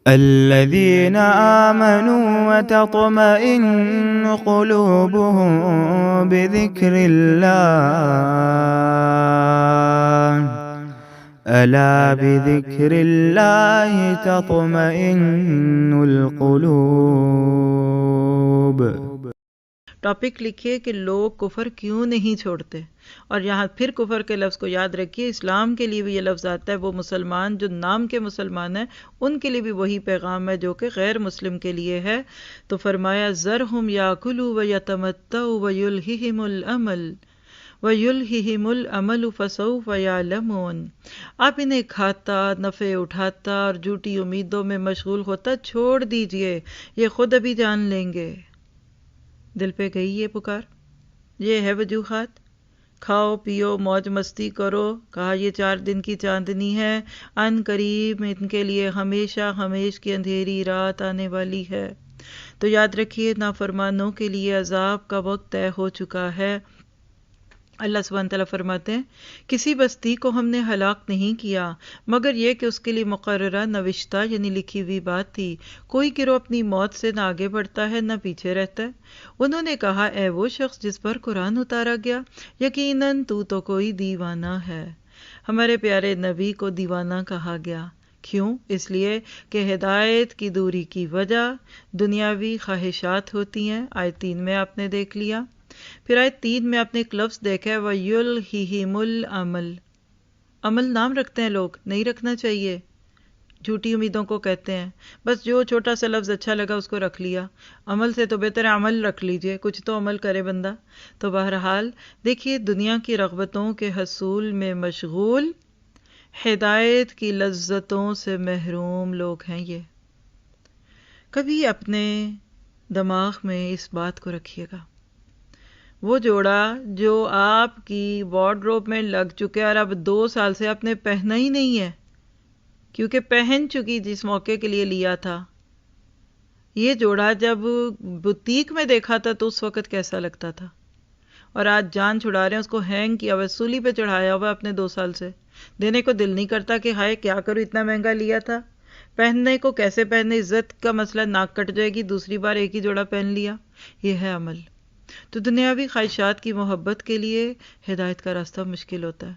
الذين آمنوا وتطمئن قلوبهم بذكر الله ألا بذكر الله تطمئن القلوب۔ ٹاپک لکھیے کہ لوگ کفر کیوں نہیں چھوڑتے، اور یہاں پھر کفر کے لفظ کو یاد رکھیے۔ اسلام کے لیے بھی یہ لفظ آتا ہے، وہ مسلمان جو نام کے مسلمان ہیں ان کے لیے بھی وہی پیغام ہے جو کہ غیر مسلم کے لیے ہے۔ تو فرمایا ذرہم یاکلوا ویتمتعوا ویلہہم الامل فسوف یعلمون۔ آپ انہیں کھاتا، نفع اٹھاتا اور جھوٹی امیدوں میں مشغول ہوتا چھوڑ دیجئے، یہ خود ابھی جان لیں گے۔ دل پہ گئی یہ پکار، یہ ہے وجوہات۔ کھاؤ پیو موج مستی کرو، کہا یہ 4 دن کی چاندنی ہے، ان قریب ان کے لیے ہمیشہ ہمیش کی اندھیری رات آنے والی ہے۔ تو یاد رکھیے نافرمانوں کے لیے عذاب کا وقت طے ہو چکا ہے۔ اللہ سبحانہ تعالیٰ فرماتے ہیں کسی بستی کو ہم نے ہلاک نہیں کیا مگر یہ کہ اس کے لیے مقررہ نوشتہ یعنی لکھی ہوئی بات تھی، کوئی گروہ اپنی موت سے نہ آگے بڑھتا ہے نہ پیچھے رہتا ہے۔ انہوں نے کہا اے وہ شخص جس پر قرآن اتارا گیا، یقیناً تو کوئی دیوانہ ہے۔ ہمارے پیارے نبی کو دیوانہ کہا گیا، کیوں؟ اس لیے کہ ہدایت کی دوری کی وجہ دنیاوی خواہشات ہوتی ہیں۔ آیت 3 میں آپ نے دیکھ لیا۔ پھر آیت 3 میں آپ نے ایک لفظ دیکھا ہے وَيُلْهِهِمُ الْعَمَلِ۔ عمل نام رکھتے ہیں لوگ، نہیں رکھنا چاہیے، جھوٹی امیدوں کو کہتے ہیں، بس جو چھوٹا سا لفظ اچھا لگا اس کو رکھ لیا۔ عمل سے تو بہتر ہے عمل رکھ لیجئے، کچھ تو عمل کرے بندہ۔ تو بہرحال دیکھیے دنیا کی رغبتوں کے حصول میں مشغول، ہدایت کی لذتوں سے محروم لوگ ہیں یہ۔ کبھی اپنے دماغ میں اس بات کو رکھیے گا، وہ جوڑا جو آپ کی وارڈروب میں لگ چکے اور اب 2 سال سے آپ نے پہنا ہی نہیں ہے کیونکہ پہن چکی جس موقع کے لیے لیا تھا، یہ جوڑا جب بوتیک میں دیکھا تھا تو اس وقت کیسا لگتا تھا، اور آج جان چھڑا رہے ہیں، اس کو ہینگ کیا ہوا، سولی پہ چڑھایا ہوا اپنے 2 سال سے، دینے کو دل نہیں کرتا کہ ہائے کیا کروں اتنا مہنگا لیا تھا، پہننے کو کیسے پہننے، عزت کا مسئلہ، ناک کٹ جائے گی، دوسری بار ایک ہی جوڑا پہن لیا۔ یہ ہے عمل۔ تو دنیاوی خواہشات کی محبت کے لیے ہدایت کا راستہ مشکل ہوتا ہے،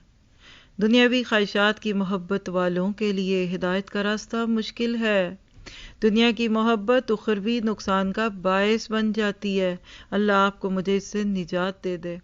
دنیاوی خواہشات کی محبت والوں کے لیے ہدایت کا راستہ مشکل ہے۔ دنیا کی محبت اخروی نقصان کا باعث بن جاتی ہے۔ اللہ آپ کو مجھے اس سے نجات دے دے۔